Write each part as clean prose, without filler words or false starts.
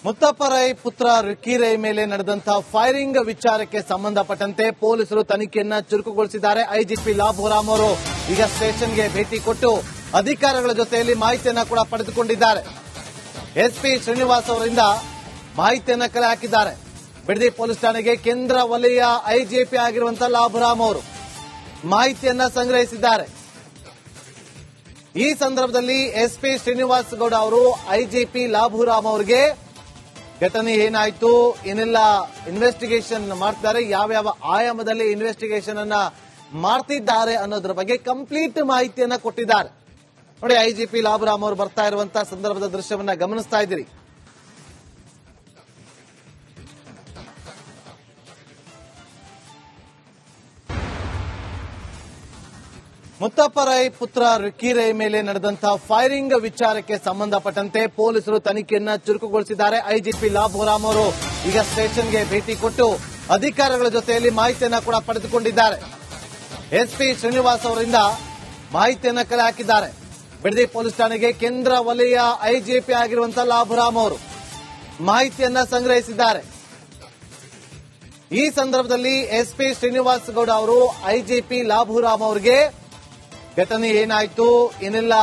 ಮುತ್ತಪ್ಪ ರೈ ಪುತ್ರ ರಿಕ್ಕಿ ರೈ ಮೇಲೆ ನಡೆದಂತಹ ಫೈರಿಂಗ್ ವಿಚಾರಕ್ಕೆ ಸಂಬಂಧಪಟ್ಟಂತೆ ಪೊಲೀಸರು ತನಿಖೆಯನ್ನ ಚುರುಕುಗೊಳಿಸಿದ್ದಾರೆ. ಐಜಿಪಿ ಲಾಭೋರಾಮ್ ಅವರು ಈಗ ಸ್ಟೇಷನ್ಗೆ ಭೇಟಿ ಕೊಟ್ಟು ಅಧಿಕಾರಿಗಳ ಜೊತೆಯಲ್ಲಿ ಮಾಹಿತಿಯನ್ನ ಕೂಡ ಪಡೆದುಕೊಂಡಿದ್ದಾರೆ. ಎಸ್ಪಿ ಶ್ರೀನಿವಾಸ್ ಅವರಿಂದ ಮಾಹಿತಿಯನ್ನ ಕಲೆ ಹಾಕಿದ್ದಾರೆ. ಬಿಡದಿ ಪೊಲೀಸ್ ಠಾಣೆಗೆ ಕೇಂದ್ರ ವಲಯ ಐಜಿಪಿ ಆಗಿರುವಂತಹ ಲಾಭೋರಾಮ್ ಅವರು ಮಾಹಿತಿಯನ್ನ ಸಂಗ್ರಹಿಸಿದ್ದಾರೆ. ಈ ಸಂದರ್ಭದಲ್ಲಿ ಎಸ್ಪಿ ಶ್ರೀನಿವಾಸ್ ಗೌಡ ಅವರು ಐಜಿಪಿ ಲಾಭೋರಾಮ್ ಅವರಿಗೆ ಘಟನೆ ಏನಾಯ್ತು, ಏನೆಲ್ಲ ಇನ್ವೆಸ್ಟಿಗೇಷನ್ ಮಾಡ್ತಿದ್ದಾರೆ, ಯಾವ್ಯಾವ ಆಯಾಮದಲ್ಲಿ ಇನ್ವೆಸ್ಟಿಗೇಷನ್ ಅನ್ನ ಮಾಡ್ತಿದ್ದಾರೆ ಅನ್ನೋದ್ರ ಬಗ್ಗೆ ಕಂಪ್ಲೀಟ್ ಮಾಹಿತಿಯನ್ನ ಕೊಟ್ಟಿದ್ದಾರೆ. ನೋಡಿ, ಐಜಿಪಿ ಲಾಭೋರಾಮ್ ಅವರು ಬರ್ತಾ ಇರುವಂತಹ ಸಂದರ್ಭದ ದೃಶ್ಯವನ್ನ ಗಮನಿಸ್ತಾ ಇದ್ದೀರಿ. ಮುತ್ತಪ್ಪ ರೈ ಪುತ್ರ ರಿಕ್ಕಿ ರೈ ಮೇಲೆ ನಡೆದಂತಹ ಫೈರಿಂಗ್ ವಿಚಾರಕ್ಕೆ ಸಂಬಂಧಪಟ್ಟಂತೆ ಪೊಲೀಸರು ತನಿಖೆಯನ್ನ ಚುರುಕುಗೊಳಿಸಿದ್ದಾರೆ. ಐಜಿಪಿ ಲಾಭೋರಾಮ್ ಅವರು ಈಗ ಸ್ಟೇಷನ್ಗೆ ಭೇಟಿ ಕೊಟ್ಟು ಅಧಿಕಾರಿಗಳ ಜೊತೆಯಲ್ಲಿ ಮಾಹಿತಿಯನ್ನ ಕೂಡ ಪಡೆದುಕೊಂಡಿದ್ದಾರೆ. ಎಸ್ಪಿ ಶ್ರೀನಿವಾಸ್ ಅವರಿಂದ ಮಾಹಿತಿಯನ್ನ ಕಲೆ ಹಾಕಿದ್ದಾರೆ. ಬಿಡದಿ ಪೊಲೀಸ್ ಠಾಣೆಗೆ ಕೇಂದ್ರ ವಲಯ ಐಜಿಪಿ ಆಗಿರುವಂತಹ ಲಾಭೋರಾಮ್ ಅವರು ಮಾಹಿತಿಯನ್ನ ಸಂಗ್ರಹಿಸಿದ್ದಾರೆ. ಈ ಸಂದರ್ಭದಲ್ಲಿ ಎಸ್ಪಿ ಶ್ರೀನಿವಾಸ್ ಗೌಡ ಅವರು ಐಜಿಪಿ ಲಾಭೋರಾಮ್ ಅವರಿಗೆ ಘಟನೆ ಏನಾಯ್ತು, ಏನೆಲ್ಲ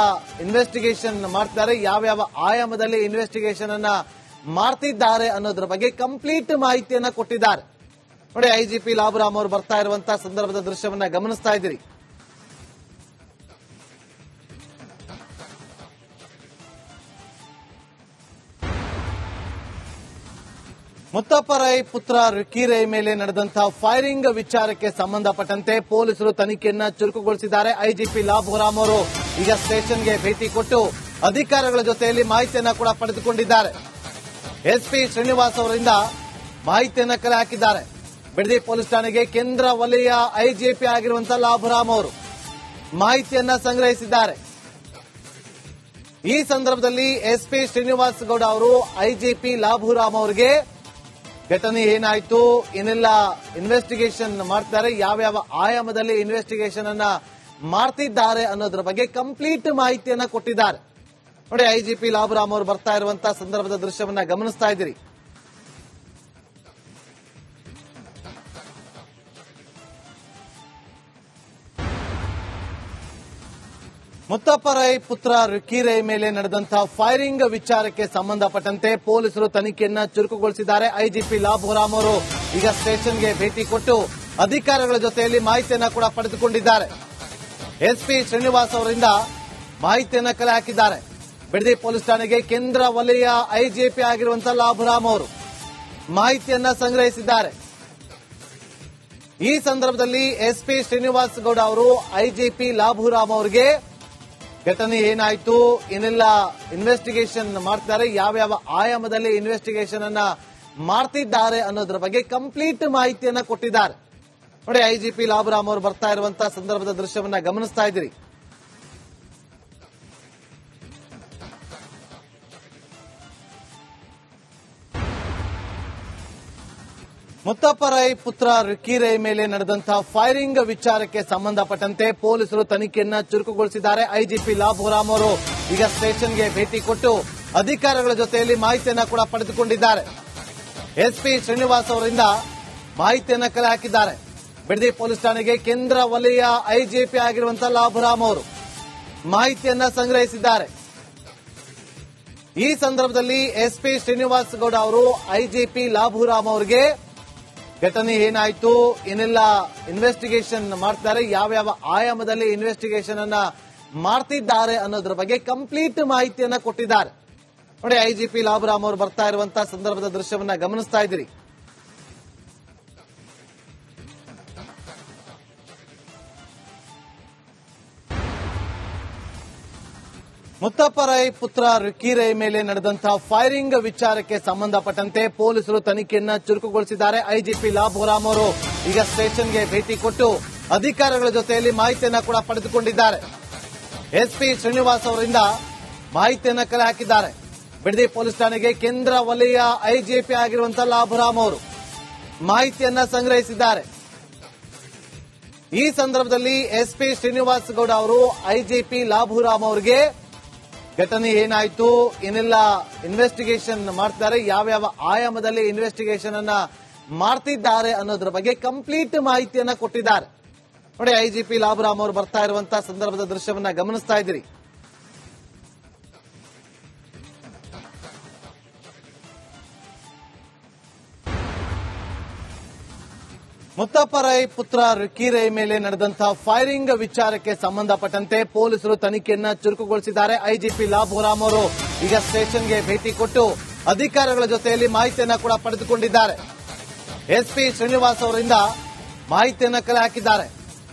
ಇನ್ವೆಸ್ಟಿಗೇಷನ್ ಮಾಡ್ತಿದ್ದಾರೆ, ಯಾವ್ಯಾವ ಆಯಾಮದಲ್ಲಿ ಇನ್ವೆಸ್ಟಿಗೇಷನ್ ಅನ್ನ ಮಾಡ್ತಿದ್ದಾರೆ ಅನ್ನೋದ್ರ ಬಗ್ಗೆ ಕಂಪ್ಲೀಟ್ ಮಾಹಿತಿಯನ್ನ ಕೊಟ್ಟಿದ್ದಾರೆ. ನೋಡಿ, ಐಜಿಪಿ ಲಾಭೋರಾಮ್ ಅವರು ಬರ್ತಾ ಇರುವಂತಹ ಸಂದರ್ಭದ ದೃಶ್ಯವನ್ನ ಗಮನಿಸ್ತಾ ಇದ್ದೀರಿ. ಮುತ್ತಪ್ಪ ರೈ ಪುತ್ರ ರಿಕ್ಕಿ ರೈ ಮೇಲೆ ನಡೆದಂತಹ ಫೈರಿಂಗ್ ವಿಚಾರಕ್ಕೆ ಸಂಬಂಧಪಟ್ಟಂತೆ ಪೊಲೀಸರು ತನಿಖೆಯನ್ನ ಚುರುಕುಗೊಳಿಸಿದ್ದಾರೆ. ಐಜಿಪಿ ಲಾಭೋರಾಮ್ ಅವರು ಈಗ ಸ್ಟೇಷನ್ಗೆ ಭೇಟಿ ಕೊಟ್ಟು ಅಧಿಕಾರಿಗಳ ಜೊತೆಯಲ್ಲಿ ಮಾಹಿತಿಯನ್ನ ಕೂಡ ಪಡೆದುಕೊಂಡಿದ್ದಾರೆ. ಎಸ್ಪಿ ಶ್ರೀನಿವಾಸ್ ಅವರಿಂದ ಮಾಹಿತಿಯನ್ನ ಕಲೆ ಹಾಕಿದ್ದಾರೆ. ಬಿಡದಿ ಪೊಲೀಸ್ ಠಾಣೆಗೆ ಕೇಂದ್ರ ವಲಯ ಐಜಿಪಿ ಆಗಿರುವಂತಹ ಲಾಭೋರಾಮ್ ಅವರು ಮಾಹಿತಿಯನ್ನ ಸಂಗ್ರಹಿಸಿದ್ದಾರೆ. ಈ ಸಂದರ್ಭದಲ್ಲಿ ಎಸ್ಪಿ ಶ್ರೀನಿವಾಸ್ ಗೌಡ ಅವರು ಐಜಿಪಿ ಲಾಭೋರಾಮ್ ಅವರಿಗೆ ಘಟನೆ ಏನಾಯ್ತು, ಏನೆಲ್ಲ ಇನ್ವೆಸ್ಟಿಗೇಷನ್ ಮಾಡ್ತಿದ್ದಾರೆ, ಯಾವ್ಯಾವ ಆಯಾಮದಲ್ಲಿ ಇನ್ವೆಸ್ಟಿಗೇಷನ್ ಅನ್ನ ಮಾಡ್ತಿದ್ದಾರೆ ಅನ್ನೋದ್ರ ಬಗ್ಗೆ ಕಂಪ್ಲೀಟ್ ಮಾಹಿತಿಯನ್ನ ಕೊಟ್ಟಿದ್ದಾರೆ. ನೋಡಿ, ಐಜಿಪಿ ಲಾಭೋರಾಮ್ ಅವರು ಬರ್ತಾ ಇರುವಂತಹ ಸಂದರ್ಭದ ದೃಶ್ಯವನ್ನ ಗಮನಿಸ್ತಾ ಇದ್ದೀರಿ. ಮುತ್ತಪ್ಪ ರೈ ಪುತ್ರ ರಿಕ್ಕಿ ರೈ ಮೇಲೆ ನಡೆದಂತಹ ಫೈರಿಂಗ್ ವಿಚಾರಕ್ಕೆ ಸಂಬಂಧಪಟ್ಟಂತೆ ಪೊಲೀಸರು ತನಿಖೆಯನ್ನ ಚುರುಕುಗೊಳಿಸಿದ್ದಾರೆ. ಐಜಿಪಿ ಲಾಭೋರಾಮ್ ಅವರು ಈಗ ಸ್ಟೇಷನ್ಗೆ ಭೇಟಿ ಕೊಟ್ಟು ಅಧಿಕಾರಿಗಳ ಜೊತೆಯಲ್ಲಿ ಮಾಹಿತಿಯನ್ನ ಕೂಡ ಪಡೆದುಕೊಂಡಿದ್ದಾರೆ. ಎಸ್ಪಿ ಶ್ರೀನಿವಾಸ್ ಅವರಿಂದ ಮಾಹಿತಿಯನ್ನ ಕಲೆ ಹಾಕಿದ್ದಾರೆ. ಬಿಡದಿ ಪೊಲೀಸ್ ಠಾಣೆಗೆ ಕೇಂದ್ರ ವಲಯ ಐಜಿಪಿ ಆಗಿರುವಂತಹ ಲಾಭೋರಾಮ್ ಅವರು ಮಾಹಿತಿಯನ್ನ ಸಂಗ್ರಹಿಸಿದ್ದಾರೆ. ಈ ಸಂದರ್ಭದಲ್ಲಿ ಎಸ್ಪಿ ಶ್ರೀನಿವಾಸ್ ಗೌಡ ಅವರು ಐಜಿಪಿ ಲಾಭೋರಾಮ್ ಅವರಿಗೆ ಘಟನೆ ಏನಾಯ್ತು, ಏನೆಲ್ಲ ಇನ್ವೆಸ್ಟಿಗೇಷನ್ ಮಾಡ್ತಿದ್ದಾರೆ, ಯಾವ್ಯಾವ ಆಯಾಮದಲ್ಲಿ ಇನ್ವೆಸ್ಟಿಗೇಷನ್ ಅನ್ನ ಮಾಡ್ತಿದ್ದಾರೆ ಅನ್ನೋದ್ರ ಬಗ್ಗೆ ಕಂಪ್ಲೀಟ್ ಮಾಹಿತಿಯನ್ನ ಕೊಟ್ಟಿದ್ದಾರೆ. ನೋಡಿ, ಐಜಿಪಿ ಲಾಭೋರಾಮ್ ಅವರು ಬರ್ತಾ ಇರುವಂತಹ ಸಂದರ್ಭದ ದೃಶ್ಯವನ್ನ ಗಮನಿಸ್ತಾ ಇದ್ದೀರಿ. ಮುತ್ತಪ್ಪ ರೈ ಪುತ್ರ ರಿಕ್ಕಿ ರೈ ಮೇಲೆ ನಡೆದಂತಹ ಫೈರಿಂಗ್ ವಿಚಾರಕ್ಕೆ ಸಂಬಂಧಪಟ್ಟಂತೆ ಪೊಲೀಸರು ತನಿಖೆಯನ್ನ ಚುರುಕುಗೊಳಿಸಿದ್ದಾರೆ. ಐಜಿಪಿ ಲಾಭೋರಾಮ್ ಅವರು ಈಗ ಸ್ಟೇಷನ್ಗೆ ಭೇಟಿ ಕೊಟ್ಟು ಅಧಿಕಾರಿಗಳ ಜೊತೆಯಲ್ಲಿ ಮಾಹಿತಿಯನ್ನ ಕೂಡ ಪಡೆದುಕೊಂಡಿದ್ದಾರೆ. ಎಸ್ಪಿ ಶ್ರೀನಿವಾಸ್ ಅವರಿಂದ ಮಾಹಿತಿಯನ್ನ ಕಲೆ ಹಾಕಿದ್ದಾರೆ. ಬಿಡದಿ ಪೊಲೀಸ್ ಠಾಣೆಗೆ ಕೇಂದ್ರ ವಲಯ ಐಜಿಪಿ ಆಗಿರುವಂತಹ ಲಾಭೋರಾಮ್ ಅವರು ಮಾಹಿತಿಯನ್ನ ಸಂಗ್ರಹಿಸಿದ್ದಾರೆ. ಈ ಸಂದರ್ಭದಲ್ಲಿ ಎಸ್ಪಿ ಶ್ರೀನಿವಾಸ್ ಗೌಡ ಅವರು ಐಜಿಪಿ ಲಾಭೋರಾಮ್ ಅವರಿಗೆ ಘಟನೆ ಏನಾಯ್ತು, ಏನೆಲ್ಲ ಇನ್ವೆಸ್ಟಿಗೇಷನ್ ಮಾಡ್ತಿದ್ದಾರೆ, ಯಾವ್ಯಾವ ಆಯಾಮದಲ್ಲಿ ಇನ್ವೆಸ್ಟಿಗೇಷನ್ ಅನ್ನ ಮಾಡ್ತಿದ್ದಾರೆ ಅನ್ನೋದ್ರ ಬಗ್ಗೆ ಕಂಪ್ಲೀಟ್ ಮಾಹಿತಿಯನ್ನ ಕೊಟ್ಟಿದ್ದಾರೆ. ನೋಡಿ, ಐಜಿಪಿ ಲಾಭೋರಾಮ್ ಅವರು ಬರ್ತಾ ಇರುವಂತಹ ಸಂದರ್ಭದ ದೃಶ್ಯವನ್ನ ಗಮನಿಸ್ತಾ ಇದ್ದೀರಿ. ಮುತ್ತಪ್ಪ ರೈ ಪುತ್ರ ರಿಕ್ಕಿ ರೈ ಮೇಲೆ ನಡೆದಂತಹ ಫೈರಿಂಗ್ ವಿಚಾರಕ್ಕೆ ಸಂಬಂಧಪಟ್ಟಂತೆ ಪೊಲೀಸರು ತನಿಖೆಯನ್ನ ಚುರುಕುಗೊಳಿಸಿದ್ದಾರೆ. ಐಜಿಪಿ ಲಾಭೋರಾಮ್ ಅವರು ಈಗ ಸ್ಟೇಷನ್ಗೆ ಭೇಟಿ ಕೊಟ್ಟು ಅಧಿಕಾರಿಗಳ ಜೊತೆಯಲ್ಲಿ ಮಾಹಿತಿಯನ್ನ ಕೂಡ ಪಡೆದುಕೊಂಡಿದ್ದಾರೆ. ಎಸ್ಪಿ ಶ್ರೀನಿವಾಸ್ ಅವರಿಂದ ಮಾಹಿತಿಯನ್ನ ಕಲೆ ಹಾಕಿದ್ದಾರೆ. ಬಿಡದಿ ಪೊಲೀಸ್ ಠಾಣೆಗೆ ಕೇಂದ್ರ ವಲಯ ಐಜಿಪಿ ಆಗಿರುವಂತಹ ಲಾಭೋರಾಮ್ ಅವರು ಮಾಹಿತಿಯನ್ನ ಸಂಗ್ರಹಿಸಿದ್ದಾರೆ. ಈ ಸಂದರ್ಭದಲ್ಲಿ ಎಸ್ಪಿ ಶ್ರೀನಿವಾಸ್ ಗೌಡ ಅವರು ಐಜಿಪಿ ಲಾಭೋರಾಮ್ ಅವರಿಗೆ ಘಟನೆ ಏನಾಯ್ತು, ಏನೆಲ್ಲ ಇನ್ವೆಸ್ಟಿಗೇಷನ್ ಮಾಡ್ತಾರೆ, ಯಾವ್ಯಾವ ಆಯಾಮದಲ್ಲಿ ಇನ್ವೆಸ್ಟಿಗೇಷನ್ ಅನ್ನ ಮಾಡ್ತಿದ್ದಾರೆ ಅನ್ನೋದ್ರ ಬಗ್ಗೆ ಕಂಪ್ಲೀಟ್ ಮಾಹಿತಿಯನ್ನ ಕೊಟ್ಟಿದ್ದಾರೆ. ನೋಡಿ, ಐಜಿಪಿ ಲಾಭರಾಮ್ ಅವರು ಬರ್ತಾ ಇರುವಂತಹ ಸಂದರ್ಭದ ದೃಶ್ಯವನ್ನ ಗಮನಿಸ್ತಾ ಇದ್ದೀರಿ. ಮುತ್ತಪ್ಪ ರೈ ಪುತ್ರ ರಿಕ್ಕಿ ರೈ ಮೇಲೆ ನಡೆದಂತಹ ಫೈರಿಂಗ್ ವಿಚಾರಕ್ಕೆ ಸಂಬಂಧಪಟ್ಟಂತೆ ಪೊಲೀಸರು ತನಿಖೆಯನ್ನ ಚುರುಕುಗೊಳಿಸಿದ್ದಾರೆ. ಐಜಿಪಿ ಲಾಭರಾಮ್ ಅವರು ಈಗ ಸ್ಟೇಷನ್ಗೆ ಭೇಟಿ ಕೊಟ್ಟು ಅಧಿಕಾರಿಗಳ ಜೊತೆಯಲ್ಲಿ ಮಾಹಿತಿಯನ್ನ ಕೂಡ ಪಡೆದುಕೊಂಡಿದ್ದಾರೆ. ಎಸ್ಪಿ ಶ್ರೀನಿವಾಸ್ ಅವರಿಂದ ಮಾಹಿತಿಯನ್ನ ಕಲೆ ಹಾಕಿದ್ದಾರೆ.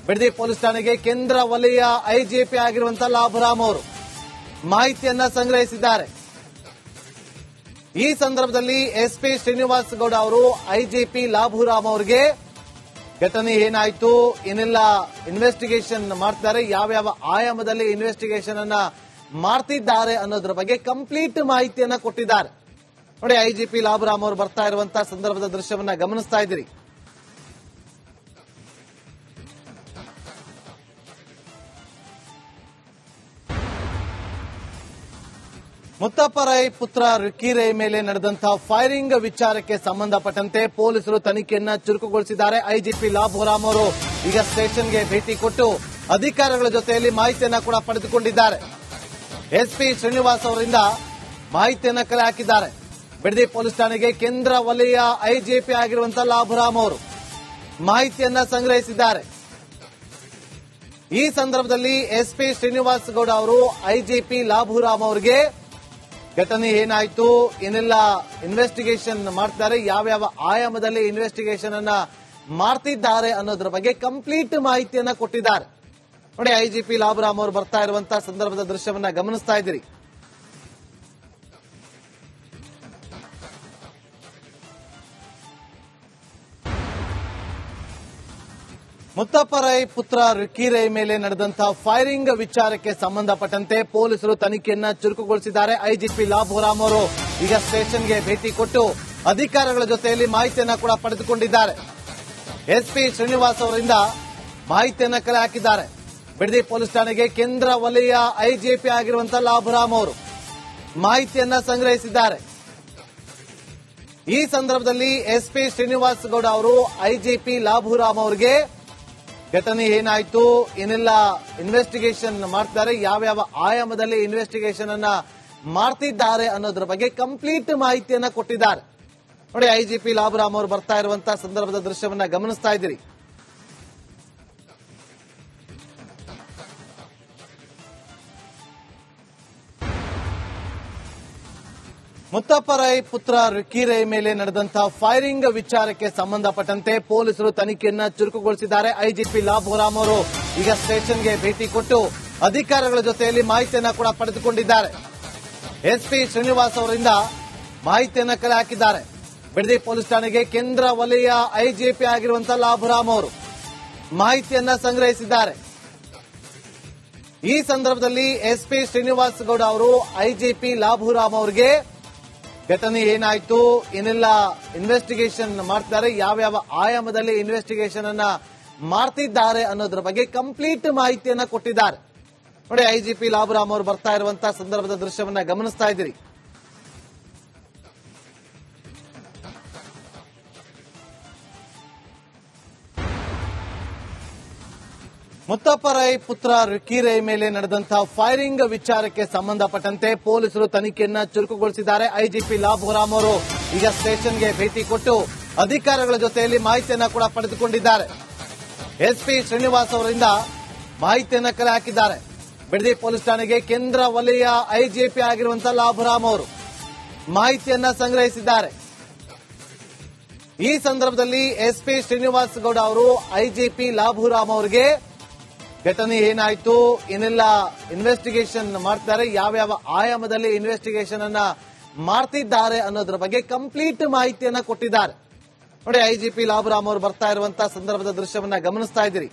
ಬಿಡದಿ ಪೊಲೀಸ್ ಠಾಣೆಗೆ ಕೇಂದ್ರ ವಲಯ ಐಜಿಪಿ ಆಗಿರುವಂತಹ ಲಾಭರಾಮ್ ಅವರು ಮಾಹಿತಿಯನ್ನ ಸಂಗ್ರಹಿಸಿದ್ದಾರೆ. ಈ ಸಂದರ್ಭದಲ್ಲಿ ಎಸ್ಪಿ ಶ್ರೀನಿವಾಸ್ ಗೌಡ ಅವರು ಐಜಿಪಿ ಲಾಭರಾಮ್ ಅವರಿಗೆ ಘಟನೆ ಏನಾಯ್ತು, ಏನೆಲ್ಲ ಇನ್ವೆಸ್ಟಿಗೇಷನ್ ಮಾಡ್ತಾರೆ, ಯಾವ್ಯಾವ ಆಯಾಮದಲ್ಲಿ ಇನ್ವೆಸ್ಟಿಗೇಷನ್ ಅನ್ನ ಮಾಡ್ತಿದ್ದಾರೆ ಅನ್ನೋದ್ರ ಬಗ್ಗೆ ಕಂಪ್ಲೀಟ್ ಮಾಹಿತಿಯನ್ನ ಕೊಟ್ಟಿದ್ದಾರೆ. ನೋಡಿ, ಐಜಿಪಿ ಲಾಭರಾಮ್ ಅವರು ಬರ್ತಾ ಇರುವಂತಹ ಸಂದರ್ಭದ ದೃಶ್ಯವನ್ನ ಗಮನಿಸ್ತಾ ಇದ್ದೀರಿ. ಮುತ್ತಪ್ಪ ರೈ ಪುತ್ರ ರಿಕ್ಕಿ ರೈ ಮೇಲೆ ನಡೆದಂತಹ ಫೈರಿಂಗ್ ವಿಚಾರಕ್ಕೆ ಸಂಬಂಧಪಟ್ಟಂತೆ ಪೊಲೀಸರು ತನಿಖೆಯನ್ನ ಚುರುಕುಗೊಳಿಸಿದ್ದಾರೆ. ಐಜಿಪಿ ಲಾಭರಾಮ್ ಅವರು ಈಗ ಸ್ಟೇಷನ್ಗೆ ಭೇಟಿ ಕೊಟ್ಟು ಅಧಿಕಾರಿಗಳ ಜೊತೆಯಲ್ಲಿ ಮಾಹಿತಿಯನ್ನ ಕೂಡ ಪಡೆದುಕೊಂಡಿದ್ದಾರೆ. ಎಸ್ಪಿ ಶ್ರೀನಿವಾಸ್ ಅವರಿಂದ ಮಾಹಿತಿಯನ್ನ ಕಲೆ ಹಾಕಿದ್ದಾರೆ. ಬಿಡದಿ ಪೊಲೀಸ್ ಠಾಣೆಗೆ ಕೇಂದ್ರ ವಲಯ ಐಜಿಪಿ ಆಗಿರುವಂತಹ ಲಾಭರಾಮ್ ಅವರು ಮಾಹಿತಿಯನ್ನ ಸಂಗ್ರಹಿಸಿದ್ದಾರೆ. ಈ ಸಂದರ್ಭದಲ್ಲಿ ಎಸ್ಪಿ ಶ್ರೀನಿವಾಸ್ ಗೌಡ ಅವರು ಐಜಿಪಿ ಲಾಭರಾಮ್ ಅವರಿಗೆ ಘಟನೆ ಏನಾಯ್ತು, ಏನೆಲ್ಲ ಇನ್ವೆಸ್ಟಿಗೇಷನ್ ಮಾಡ್ತಾರೆ, ಯಾವ್ಯಾವ ಆಯಾಮದಲ್ಲಿ ಇನ್ವೆಸ್ಟಿಗೇಷನ್ ಅನ್ನ ಮಾಡ್ತಿದ್ದಾರೆ ಅನ್ನೋದ್ರ ಬಗ್ಗೆ ಕಂಪ್ಲೀಟ್ ಮಾಹಿತಿಯನ್ನ ಕೊಟ್ಟಿದ್ದಾರೆ. ನೋಡಿ, ಐಜಿಪಿ ಲಾಭರಾಮ್ ಅವರು ಬರ್ತಾ ಇರುವಂತಹ ಸಂದರ್ಭದ ದೃಶ್ಯವನ್ನ ಗಮನಿಸ್ತಾ ಇದ್ದೀರಿ. ಮುತ್ತಪ್ಪ ರೈ ಪುತ್ರ ರಿಕ್ಕಿ ರೈ ಮೇಲೆ ನಡೆದಂತಹ ಫೈರಿಂಗ್ ವಿಚಾರಕ್ಕೆ ಸಂಬಂಧಪಟ್ಟಂತೆ ಪೊಲೀಸರು ತನಿಖೆಯನ್ನ ಚುರುಕುಗೊಳಿಸಿದ್ದಾರೆ. ಐಜಿಪಿ ಲಾಭರಾಮ್ ಅವರು ಈಗ ಸ್ಟೇಷನ್ಗೆ ಭೇಟಿ ಕೊಟ್ಟು ಅಧಿಕಾರಿಗಳ ಜೊತೆಯಲ್ಲಿ ಮಾಹಿತಿಯನ್ನ ಕೂಡ ಪಡೆದುಕೊಂಡಿದ್ದಾರೆ. ಎಸ್ಪಿ ಶ್ರೀನಿವಾಸ್ ಅವರಿಂದ ಮಾಹಿತಿಯನ್ನ ಕಲೆ ಹಾಕಿದ್ದಾರೆ. ಬಿಡದಿ ಪೊಲೀಸ್ ಠಾಣೆಗೆ ಕೇಂದ್ರ ವಲಯ ಐಜಿಪಿ ಆಗಿರುವಂತಹ ಲಾಭರಾಮ್ ಅವರು ಮಾಹಿತಿಯನ್ನ ಸಂಗ್ರಹಿಸಿದ್ದಾರೆ. ಈ ಸಂದರ್ಭದಲ್ಲಿ ಎಸ್ಪಿ ಶ್ರೀನಿವಾಸ್ ಗೌಡ ಅವರು ಐಜಿಪಿ ಲಾಭರಾಮ್ ಅವರಿಗೆ ಘಟನೆ ಏನಾಯ್ತು, ಏನೆಲ್ಲ ಇನ್ವೆಸ್ಟಿಗೇಷನ್ ಮಾಡ್ತಾರೆ, ಯಾವ್ಯಾವ ಆಯಾಮದಲ್ಲಿ ಇನ್ವೆಸ್ಟಿಗೇಷನ್ ಅನ್ನ ಮಾಡ್ತಿದ್ದಾರೆ ಅನ್ನೋದ್ರ ಬಗ್ಗೆ ಕಂಪ್ಲೀಟ್ ಮಾಹಿತಿಯನ್ನ ಕೊಟ್ಟಿದ್ದಾರೆ. ನೋಡಿ, ಐಜಿಪಿ ಲಾಭರಾಮ್ ಅವರು ಬರ್ತಾ ಇರುವಂತಹ ಸಂದರ್ಭದ ದೃಶ್ಯವನ್ನ ಗಮನಿಸ್ತಾ ಇದ್ದೀರಿ. ಮುತ್ತಪ್ಪ ರೈ ಪುತ್ರ ರಿಕ್ಕಿ ರೈ ಮೇಲೆ ನಡೆದಂತಹ ಫೈರಿಂಗ್ ವಿಚಾರಕ್ಕೆ ಸಂಬಂಧಪಟ್ಟಂತೆ ಪೊಲೀಸರು ತನಿಖೆಯನ್ನ ಚುರುಕುಗೊಳಿಸಿದ್ದಾರೆ. ಐಜಿಪಿ ಲಾಭರಾಮ್ ಅವರು ಈಗ ಸ್ಟೇಷನ್ಗೆ ಭೇಟಿ ಕೊಟ್ಟು ಅಧಿಕಾರಿಗಳ ಜೊತೆಯಲ್ಲಿ ಮಾಹಿತಿಯನ್ನ ಕೂಡ ಪಡೆದುಕೊಂಡಿದ್ದಾರೆ. ಎಸ್ಪಿ ಶ್ರೀನಿವಾಸ್ ಅವರಿಂದ ಮಾಹಿತಿಯನ್ನ ಕಲೆ ಹಾಕಿದ್ದಾರೆ. ಬಿಡದಿ ಪೊಲೀಸ್ ಠಾಣೆಗೆ ಕೇಂದ್ರ ವಲಯ ಐಜಿಪಿ ಆಗಿರುವಂತಹ ಲಾಭರಾಮ್ ಅವರು ಮಾಹಿತಿಯನ್ನ ಸಂಗ್ರಹಿಸಿದ್ದಾರೆ. ಈ ಸಂದರ್ಭದಲ್ಲಿ ಎಸ್ಪಿ ಶ್ರೀನಿವಾಸ್ ಗೌಡ ಅವರು ಐಜಿಪಿ ಲಾಭರಾಮ್ ಅವರಿಗೆ ಘಟನೆ ಏನಾಯ್ತು, ಏನೆಲ್ಲ ಇನ್ವೆಸ್ಟಿಗೇಷನ್ ಮಾಡ್ತಾರೆ, ಯಾವ್ಯಾವ ಆಯಾಮದಲ್ಲಿ ಇನ್ವೆಸ್ಟಿಗೇಷನ್ ಅನ್ನ ಮಾಡ್ತಿದ್ದಾರೆ ಅನ್ನೋದ್ರ ಬಗ್ಗೆ ಕಂಪ್ಲೀಟ್ ಮಾಹಿತಿಯನ್ನ ಕೊಟ್ಟಿದ್ದಾರೆ. ನೋಡಿ, ಐಜಿಪಿ ಲಾಭರಾಮ್ ಅವರು ಬರ್ತಾ ಇರುವಂತಹ ಸಂದರ್ಭದ ದೃಶ್ಯವನ್ನ ಗಮನಿಸ್ತಾ ಇದ್ದೀರಿ. ಮುತ್ತಪ್ಪ ರೈ ಪುತ್ರ ರಿಕ್ಕಿ ರೈ ಮೇಲೆ ನಡೆದಂತಹ ಫೈರಿಂಗ್ ವಿಚಾರಕ್ಕೆ ಸಂಬಂಧಪಟ್ಟಂತೆ ಪೊಲೀಸರು ತನಿಖೆಯನ್ನ ಚುರುಕುಗೊಳಿಸಿದ್ದಾರೆ. ಐಜಿಪಿ ಲಾಭರಾಮ್ ಅವರು ಈಗ ಸ್ಟೇಷನ್ಗೆ ಭೇಟಿ ಕೊಟ್ಟು ಅಧಿಕಾರಿಗಳ ಜೊತೆಯಲ್ಲಿ ಮಾಹಿತಿಯನ್ನ ಕೂಡ ಪಡೆದುಕೊಂಡಿದ್ದಾರೆ. ಎಸ್ಪಿ ಶ್ರೀನಿವಾಸ್ ಅವರಿಂದ ಮಾಹಿತಿಯನ್ನ ಕಲೆ ಹಾಕಿದ್ದಾರೆ. ಬಿಡದಿ ಪೊಲೀಸ್ ಠಾಣೆಗೆ ಕೇಂದ್ರ ವಲಯ ಐಜಿಪಿ ಆಗಿರುವಂತಹ ಲಾಭರಾಮ್ ಅವರು ಮಾಹಿತಿಯನ್ನ ಸಂಗ್ರಹಿಸಿದ್ದಾರೆ. ಈ ಸಂದರ್ಭದಲ್ಲಿ ಎಸ್ಪಿ ಶ್ರೀನಿವಾಸ್ ಗೌಡ ಅವರು ಐಜಿಪಿ ಲಾಭರಾಮ್ ಅವರಿಗೆ ಘಟನೆ ಏನಾಯ್ತು, ಏನೆಲ್ಲ ಇನ್ವೆಸ್ಟಿಗೇಷನ್ ಮಾಡ್ತಾರೆ, ಯಾವ್ಯಾವ ಆಯಾಮದಲ್ಲಿ ಇನ್ವೆಸ್ಟಿಗೇಷನ್ ಅನ್ನ ಮಾಡ್ತಿದ್ದಾರೆ ಅನ್ನೋದ್ರ ಬಗ್ಗೆ ಕಂಪ್ಲೀಟ್ ಮಾಹಿತಿಯನ್ನ ಕೊಟ್ಟಿದ್ದಾರೆ. ನೋಡಿ, ಐಜಿಪಿ ಲಾಭರಾಮ್ ಅವರು ಬರ್ತಾ ಇರುವಂತಹ ಸಂದರ್ಭದ ದೃಶ್ಯವನ್ನ ಗಮನಿಸ್ತಾ ಇದ್ದೀರಿ.